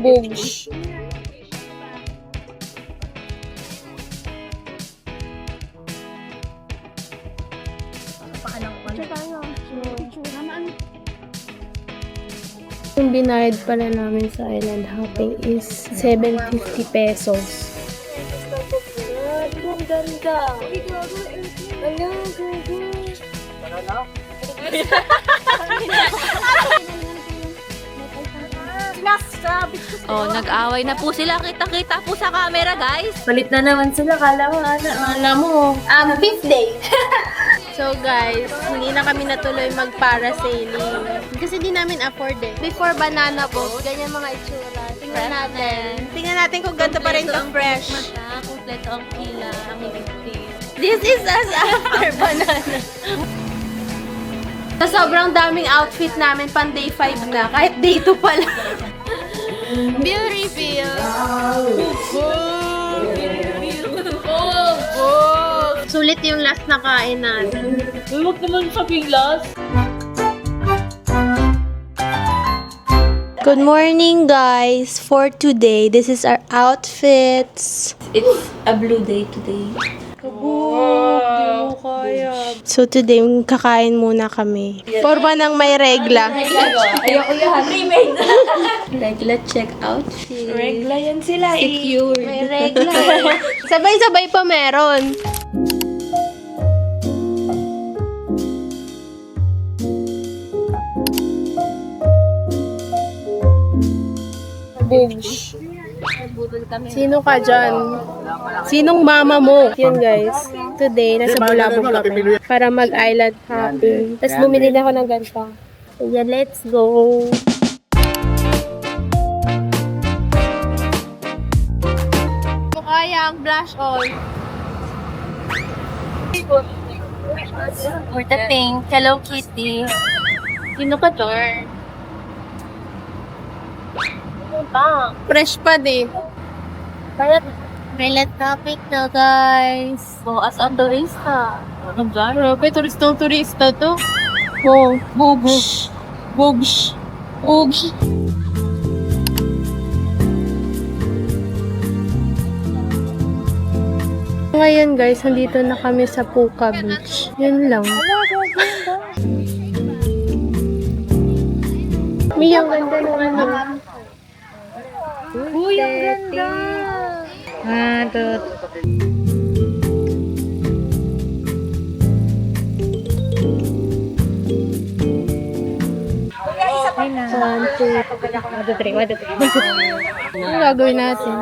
Bugs. Yung binayad pala namin sa island hopping is 750 pesos. Ang ganda. Ano, gugu. Oh, nag-away na po sila. Kita-kita po sa camera, guys. Palit na naman sila. Kala mo. Fifth day. So guys, hindi na kami natuloy mag-parasailing. Kasi di namin afford eh. Before banana boat, ganyan mga itsura. Tingnan natin. Tingnan natin kung ganito pa rin ka-fresh. Kompleto ang kila, ang lipstick. This is us after banana. Sa sobrang daming outfit namin, pan day 5 na. Kahit day 2 pa lang. Bill reveal. Sulit yung last na kain natin. Huwag naman sabihin last. Good morning, guys. For today, this is our outfits. It's a blue day today. Wow! So today, kakain muna kami. Forma ng may regla. Ayoko yan. Remade. Regla check outfit. Regla yan sila Secured. May regla eh. Sabay-sabay pa meron. Bugs. Sino ka dyan? Sinong mama mo? Yun guys. Today, nasa Bulabog kami. Para mag-island hopping. Tapos bumili na ako ng ganito. Kaya let's go! Kaya ang blush on. For the pink, Hello Kitty. Sino ka dyan? Fresh pa din. Kaya, Island topic na guys. as ang turista. Ang gano'n. Grabe, turista to. Oh, bugs. Bugs. Bugs. Ngayon guys, nandito na kami sa Puka Beach. Yun lang. May ang ganda ng ano. Uy, ang ganda. One, two, three. Ano gagawin natin?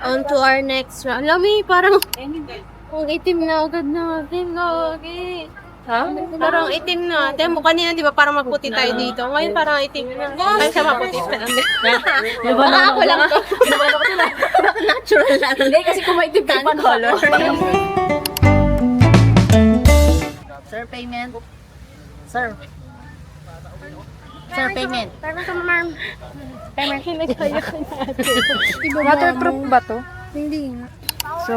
On to our next round. Lami, parang ang itim na agad natin. Lagi. Ha? Parang itim na. Demo kanina, di ba, parang maputi tayo dito. Ngayon parang itim na. Ay, siya maputi. Baka ako lang to. Baka natural lang. Hindi, kasi kung may itim ka color. Sir, payment. Sir. Sir, payment. Parang ka, ma'am. Parang kinagaya ko natin. Waterproof ba to? Hindi nga. So,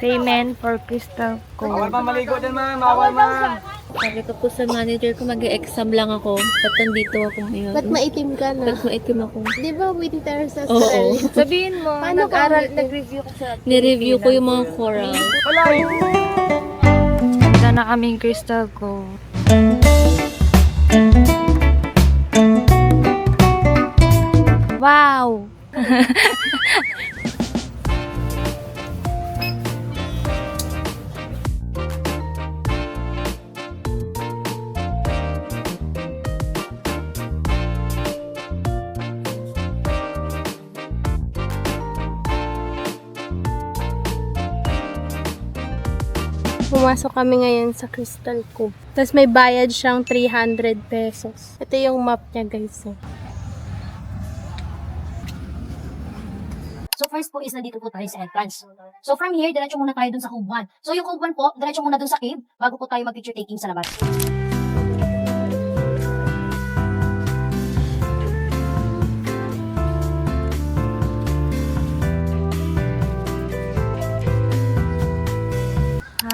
payment for Crystal ko. Bawal pa maligo din ma'am, bawal ma'am. Sabi ko po sa manager ko, mag-exam lang ako. Ba't nandito ako ngayon? Ba't maitim ka na? Ba't maitim ako? Di ba winter sa Oo. Australia? Sabihin mo, Paano nag-review ko sa Nireview ko yung mga coral. Ganda na kaming Crystal ko. Wow! Pumasok kami ngayon sa Crystal Cove. Tapos may bayad siyang 300 pesos. Ito yung map niya, guys. So first po is nandito po tayo sa entrance. So from here, diretso muna tayo dun sa Cove 1. So yung Cove 1 po, diretso muna dun sa cave bago po tayo mag-picture taking sa labas.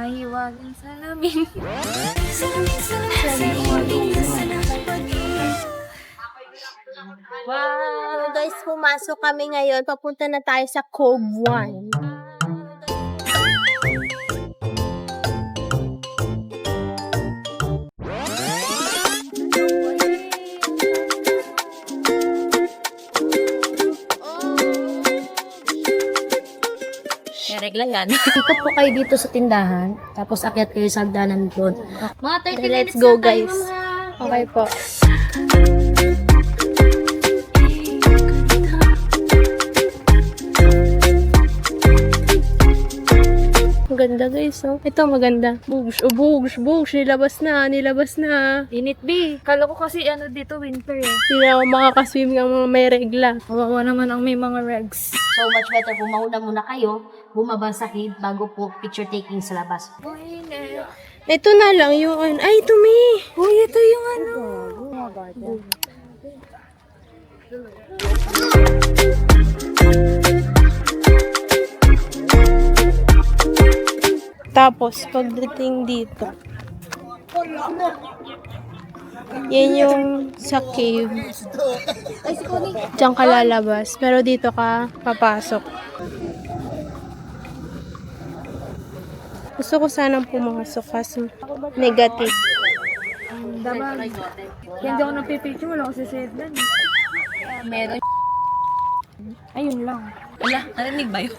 Hiwagang salamin. Wow! Guys, pumasok kami ngayon. Papunta na tayo sa Cove 1. May regla yan. Ikot po kayo dito sa tindahan, tapos akyat kayo sa hagdanan doon. Mga 30 Okay, let's minutes go, na tayo, guys. mga- Okay po. Maganda guys, oh. Ito maganda. Bugs, oh, bugs, bugs. Nilabas na, nilabas na. Init, B. Kala ko kasi ano dito, winter eh. Hindi na ako makakaswim ng mga may regla. Kawawa naman ang may mga regs. So much better kung mauna muna kayo, bumaba sa cave bago po picture taking sa labas. Ito na lang yung ano. Ay, ito me. Uy, ito yung ano. Tapos, pagdating dito, yan yung sa cave. Diyan ka lalabas. Pero dito ka papasok. Gusto ko sanang pumasok kasi negative. Dapat. Kaya hindi ako napipicture, wala ko si Sedlan. Meron. Ayun lang. Wala, narinig ba yun?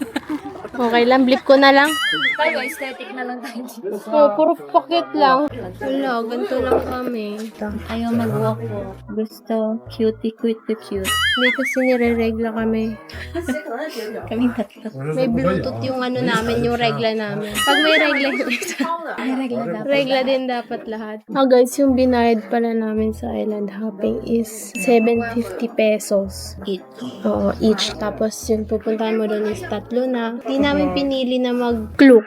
Okay lang, blip ko na lang. Tayo, aesthetic na lang tayo. Oh, puro pakit lang. Wala, ganito lang kami. Ayaw mag-walk po. Gusto cutie, cute. Hindi kasi nire-regla kami. Kaming tatlo. May Bluetooth yung ano namin, yung regla namin. Pag may regla, Ay, regla dapat. regla din dapat lahat. Oh guys, yung binayad pala namin sa island hopping is 750 pesos. Eat. Oo, each. Tapos yung pupuntahan mo doon is 3 na. Hindi namin pinili na mag-clue.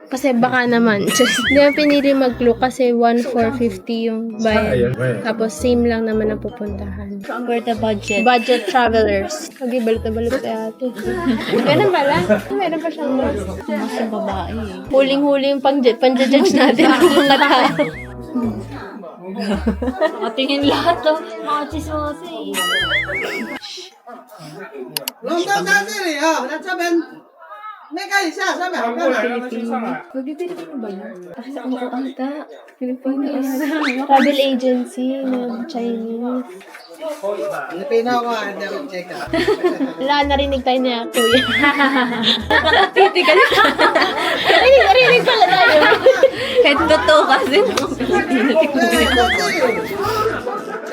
Kasi baka naman. Hindi namin pinili mag-clue kasi 1,450 yung bayad. Tapos same lang naman ang pupuntahan. For the budget. Budget travelers. Okay, balit na balit sa ate. Ganun pala. Meron pa siyang boss. Mas yung babae eh. Huling-huling pang-judge natin ang mga tao. Nakatingin lahat to. Mga chismosa eh. 龙到在这里啊，那这边那看一下上面好看哪儿？ Pag-Pilipino ba yun? Kasi ako ata. Pilipinas. Travel agency na Chinese. Pilipino ko, hindi ako check ah. Wala, narinig tayo niya, kuya. Titigal. Narinig pala tayo. Kahit totoo kasi.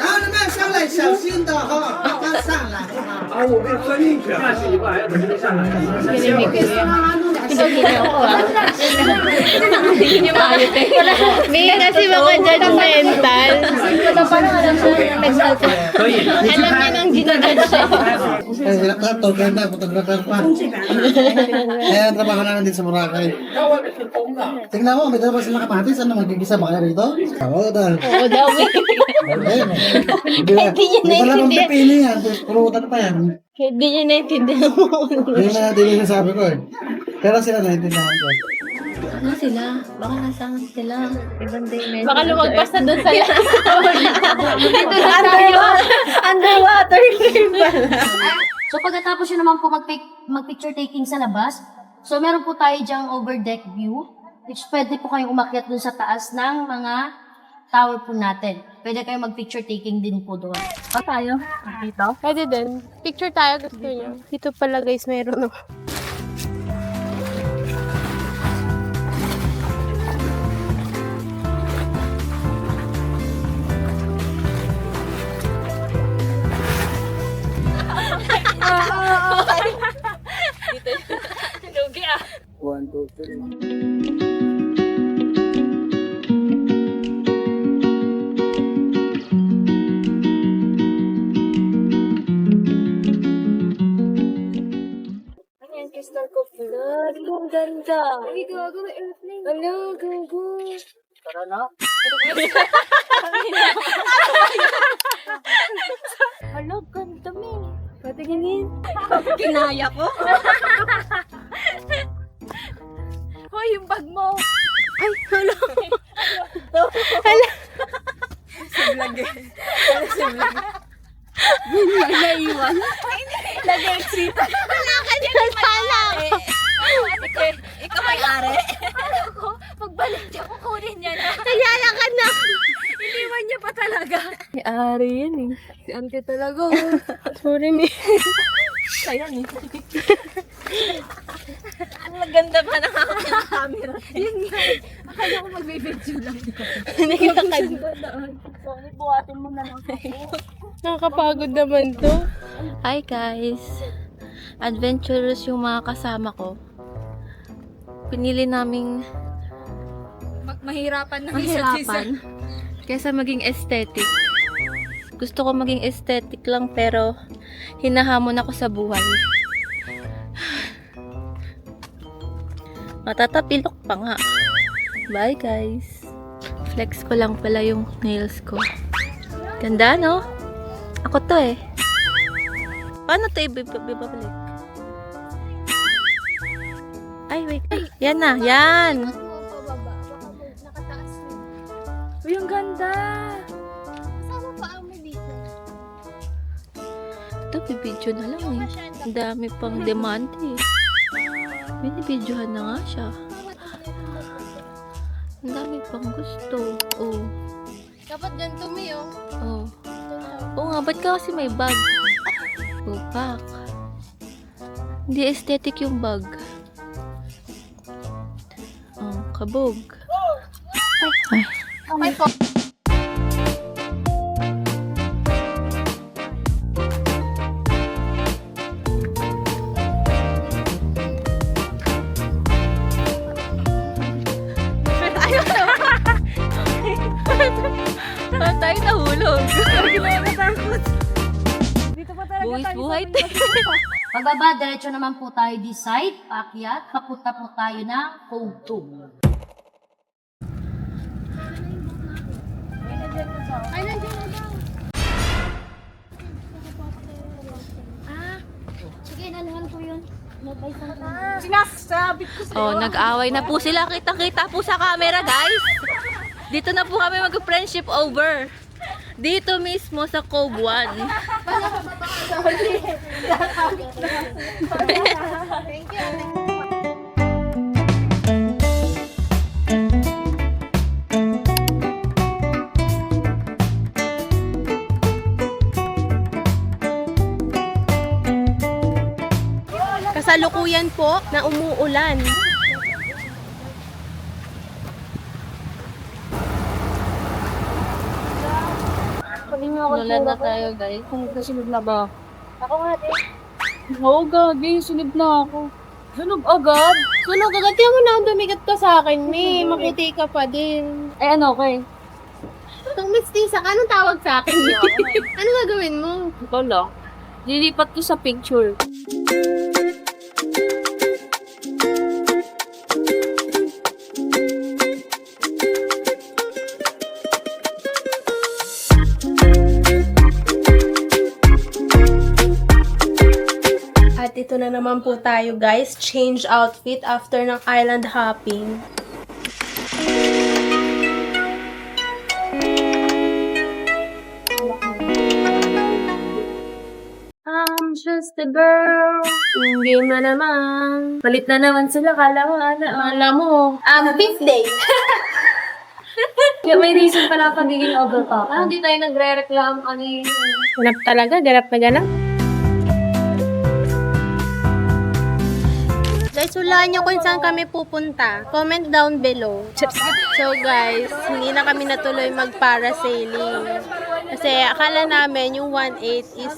然后你们上来小心的哈，慢慢上来啊。 Hindi niyo maayos eh. May kasi mga judgmental. Alam niya nang ginajudge siya. Eh, nakato, ganda, photographer pa. Kaya trabaho namin din sa Boracay. Tingnan mo, may dalawa silang kapatid. Ano, magigisa ba kayo rito? Oo, dahil. Oo daw, eh. Hindi niya naintindihan. pipili yan. Pulutan pa yan. Hindi niya naintindihan mo. Hindi na sabi ko eh. Pero sila naintindihan ko. Ano sila? Baka nasama sila. Ibang dimension. Baka lumagpas na doon sa dito na tayo. Underwater game pala. So pagkatapos yun naman po mag-picture taking sa labas, so meron po tayo dyang overdeck view, which pwede po kayong umakyat dun sa taas ng mga tower po natin. Pwede kayong mag-picture taking din po doon. Tayo. Dito. Pwede din. Picture tayo gusto niyo. Dito pala guys, mayroon no. Lugi ah. 1, 2, 3. Ang ganda. Ay, gago, may airplane. Ano, gago. Tara na. Hala, ganda, me. Patinginin. Kinaya ko. Hoy, yung bag mo. Ay, hala. Hala. Naiwan. Nag-exit. Wala ka dyan pala. Ikaw may-ari. Pagbalik niya, kukunin niya na. Nagyala ka na. Iniwan niya pa talaga. May-ari yan eh. Si auntie talaga. Sorry, me. Sayang eh. Ang maganda pa ng aking camera. Yun nga. Akala ko magbibidyo lang. Naglakad. Sorry, buhatin mo na lang ako. Nakakapagod naman to. Hi guys. Adventurous yung mga kasama ko. Pinili naming Mahirapan ng isa't isa. mahirapan kaysa maging aesthetic. Gusto ko maging aesthetic lang pero hinahamon ako sa buhay. Matatapilok pa nga. Bye guys. Flex ko lang pala yung nails ko. Ganda no? Ako to eh. Paano to ibabalik? Ay wait. Yan na. Yan. Uy, ang ganda. Ito, bibidyo na lang eh. Ang dami pang demand eh. Binibidyohan na nga siya. Ang dami pang gusto. Oh. Dapat ganito, me, oh. Oh. Oo nga, ba't ka kasi may bag? Oh, pak. Hindi aesthetic yung bag. Oh, kabog. Ay. Okay po. Saan tayo nahulog? Dito pa talaga Buwis tayo buhay sa tayo. Pagbaba, diretso naman po tayo this side, paakyat, papunta po tayo ng Cove 2. Ay, nandiyan na daw. Sige, nalahan ko yun. Sinasabi ko sa'yo. Oh, nag-away na po sila. Kitang-kita po sa camera, guys. Dito na po kami mag-friendship over. Dito mismo sa Cove 1. Kasalukuyan po na umuulan. Nulan na tayo, guys. Sunod na ba? Ako nga din. Oo, gagi. Sunod na ako. Sunog agad? Sunog agad. Tiyan mo na ang dumigat ka sa akin, me. Maputi ka pa din. Eh, ano, okay? Itong mistisa ka, anong tawag sa akin? Ano gagawin mo? Ikaw lang. Lilipat ko sa picture. At ito na naman po tayo, guys. Change outfit after ng island hopping. I'm just a girl. Yung game na naman. Palit na naman sila. Kala mo, Alam mo, fifth day. Kaya may reason pala pagiging overpop. Hindi tayo nagre-reklamo kanina. Ganap talaga, ganap na ganap. Guys, hulaan nyo kung saan kami pupunta. Comment down below. So guys, hindi na kami natuloy mag-parasailing. Kasi akala namin yung 1.8 is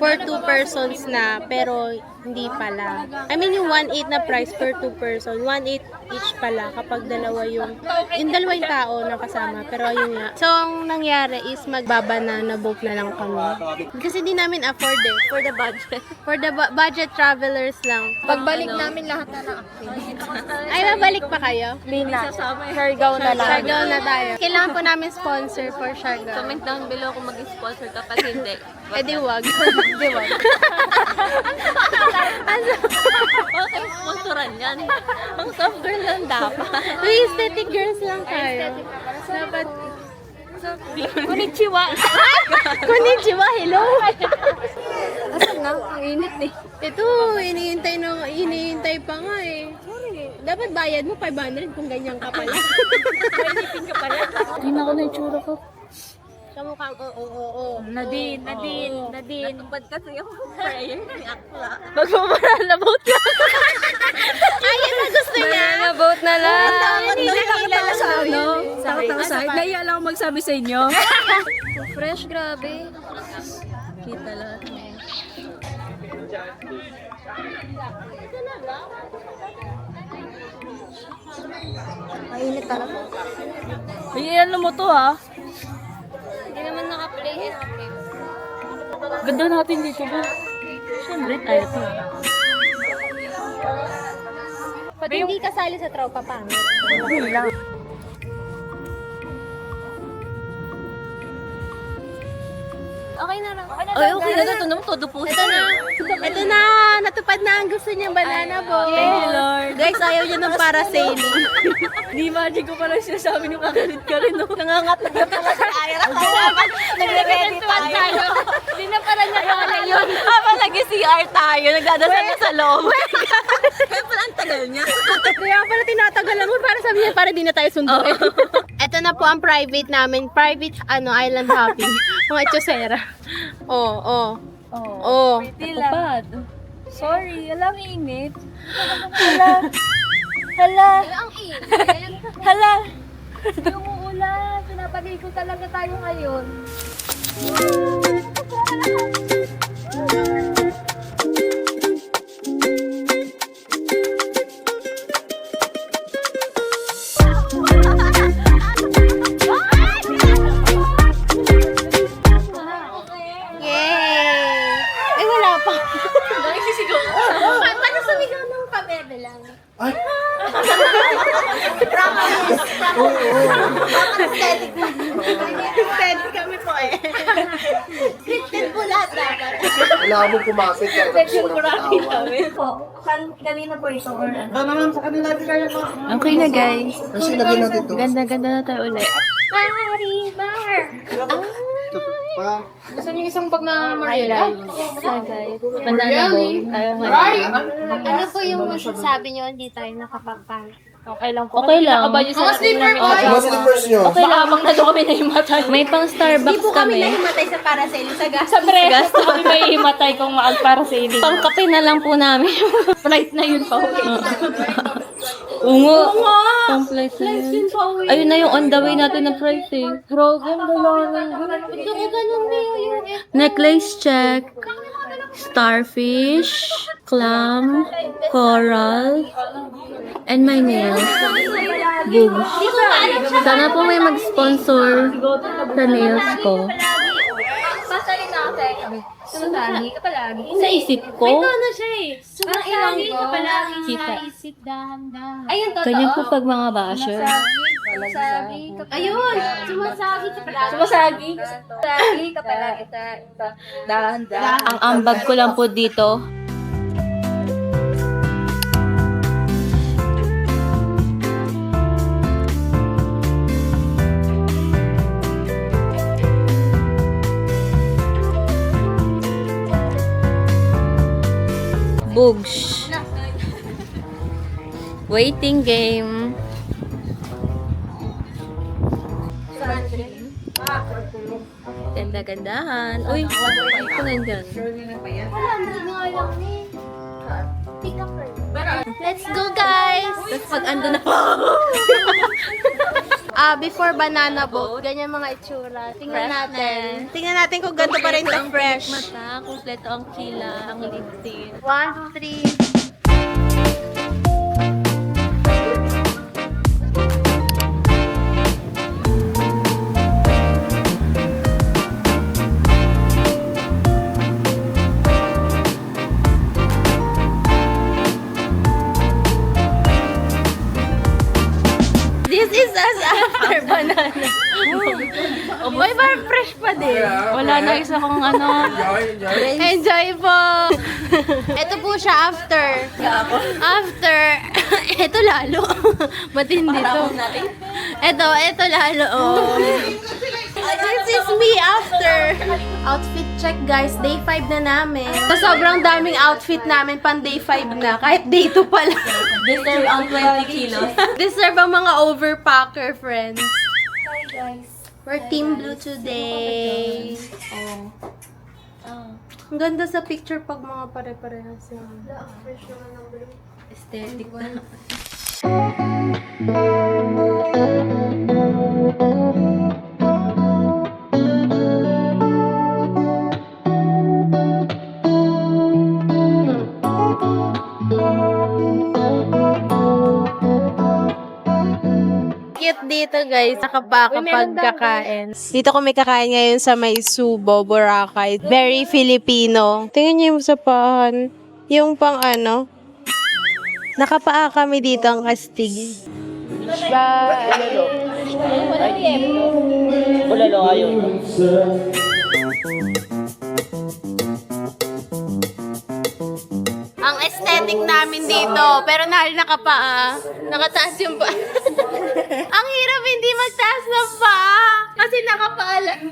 for 2 persons na. Pero Hindi pala. I mean, yung 1.8 na price per 2 person. 1.8 each pala kapag dalawa yung dalawa yung tao na kasama. Pero ayun nga. So, ang nangyari is magbabanana boat na lang kami. Kasi hindi namin afford eh. For the budget. For the budget travelers lang. Pagbalik namin lahat na na-activate. Ay, mabalik pa kayo? Hindi na. Siargao na lang. Siargao na tayo. Kailangan po namin sponsor for Siargao. Comment down below kung mag-sponsor ka. Pag hindi, Eh di wag. di ba? Okay, sponsoran yan. Ang soft girl lang dapat. Uy, aesthetic girls lang tayo. Dapat. Konnichiwa. Konnichiwa, hello. Asan na? Ang init eh. Ito, hinihintay pa nga eh. Dapat bayad mo 500 kung ganyan ka pala. Hindi na ako na itsura ko. Kamukhang oo. Nadine. Natupad kasi yung prayer ni Akla. Magmamaralabout ka. Ayun na gusto niya. Boat na lang. Hindi nakilala sa ano. Takot ako sa akin. Naiya lang ako magsabi sa inyo. Fresh, grabe. Kita lahat. Mainit talaga. Ano mo to ha? Hindi naman naka-play it. Ganda natin dito ba? Siyempre tayo to. Pag hindi kasali sa tropa, pangit. Okay na lang. Ay, okay na to. Naman todo po. Ito na, natupad na ang gusto niyang banana boat. Thank you, Lord. Guys, ayaw niya ng parasailing. Di magic ko pala sinasabi nyo kagalit ka rin. No? Nangangatag na pala si Ira. Nagre-ready tayo. Hindi na pala niya kaya yun. Habang nag-CR tayo, nagdadasal na sa loob. Kaya pala ang tagal niya. Kaya pala tinatagalan mo para sabi niya para di na tayo sunduin. Ito na po ang private namin. Private island hopping. Mga Chosera. Oh. Tupad. Sorry, alam init. Hala. Yung uulan, pinapagay ko talaga tayo ngayon. Yay! Ay, wala pa. Paano sumigaw ng pabebe lang? Ay! Steady kami po eh. Scripted po lahat dapat. Kailangan mong kumapit. Kanina po ito or ano? Ano naman sa kanila din kayo mo? Okay na guys. Kasi lagyan natin ito. Ganda na tayo ulit. Gusto niyo isang bag na Mariela? Banana boat. Tayo ngayon. Ano po yung masasabi nyo hindi tayo nakapagpang? Okay lang po. Okay lang. Mga slipper ko! Mga slippers nyo. Okay lang. Habang nandun kami nahimatay. May pang Starbucks kami. nahimatay sa parasailing sa gas. Sa gasto kami may himatay kung maal para sa ilig. Pang kape na lang po namin. Flight na yun pa uwi. Ungo. Pang flight na yun. Ayun na yung on the way natin na price eh. Grabe, ang dalawa Ganun necklace check. Starfish. Clam. Coral. And my nails. Boobs. Sana po may mag-sponsor sa nails ko. Pasali na ako sa'yo. Sumasali ka palagi. Sa isip ko. Ano siya eh. Sumasali ka palagi Kita. sa isip dahan-dahan. Ayun, totoo. Ganyan po pag mga basher. Sumasagi ka Ayun! Sumasagi ka palagi. Sumasagi. Sumasagi ka palagi sa dahan-dahan. Ang ambag ko lang po dito. Bugs. Waiting game. Ganda-gandahan. Uy, ito nandyan. Let's go, guys! Tapos pag ando na before banana boat. Ganyan mga itsura. Tingnan Fresh natin. na. Tingnan natin kung ganito pa rin Kompleto ang ka-fresh. mata, kompleto ang kila, ang lip tint. 1, 2, 3. This is us after banana. May parang fresh pa din. Wala na isa kong ano. Enjoy po! Ito po siya after. After. Ito lalo. Matindi to. Ito lalo. Oh. This is me after. Outfit check guys. Day 5 na namin. So, sobrang daming outfit namin pan day 5 na. Kahit day 2 pa lang. Deserve ang 20 kilos. Deserve ang mga overpacker friends. Hi guys. We're team blue today. Oh. Ang ganda sa picture pag mga pare-parehas yung Aesthetic na. cute dito guys, nakapaka pagkakain. Dito kami kakain ngayon sa may Subo, Boracay. Very Filipino. Tingnan niyo yung sapahan. Yung pang ano. Nakapaa kami dito ang astig. Bye! Ang aesthetic namin dito, pero nakapaa. Nakataas yung paa. Ang hirap hindi magtaas ng paa. Kasi nakapaa lang.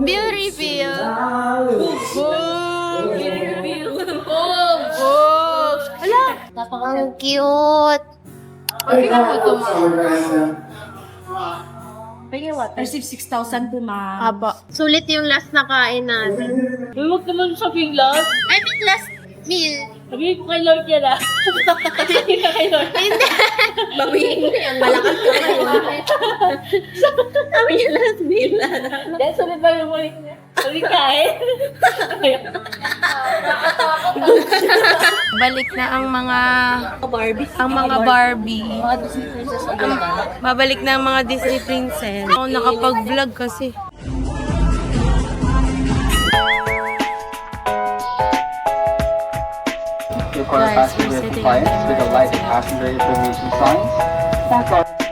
Bill reveal. Boom! Bill reveal. Boom! Boom! Hala! Ang cute! Receive 6,000 po, ma'am. Aba. Sulit yung last na kain natin. Huwag naman sabihin last. I mean last meal. Sabihin ko kay Lord yan ah. Sabihin ka kay Lord. Hindi. Bawiin mo yan. Malakas ka ngayon. Sabi niya last meal. Dahil sabi ba yung ulit niya? Ulit kain. Balik na ang mga Barbie. Barbie. Mga Disney princess ang ganda. Mabalik na ang mga Disney princess. Ako nakapag-vlog kasi. Require Guys, passenger we're sitting compliance on the with the right light side. passenger information signs.